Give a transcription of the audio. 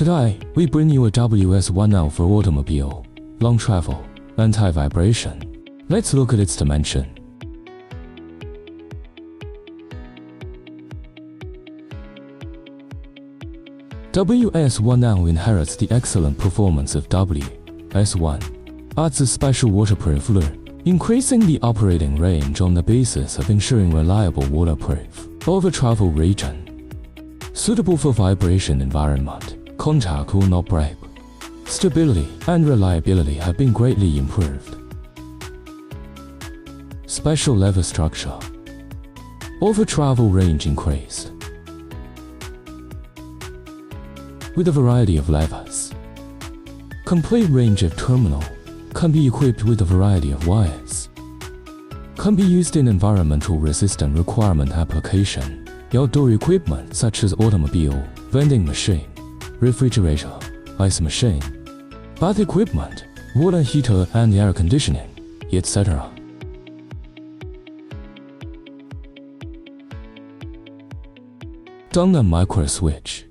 Today, we bring you a WS1L for automobile, long travel, anti-vibration. Let's look at its dimension. WS1L inherits the excellent performance of WS1, adds a special waterproof lure, increasing the operating range on the basis of ensuring reliable waterproof over travel region. Suitable for vibration environment, contact will not break. Stability and reliability have been greatly improved. Special lever structure. Over travel range increased with a variety of levers. Complete range of terminal can be equipped with a variety of wires. Can be used in environmental resistant requirement application, outdoor equipment such as automobile, vending machine, refrigerator, ice machine, bath equipment, water heater and air conditioning, etc. Dongnan micro switch.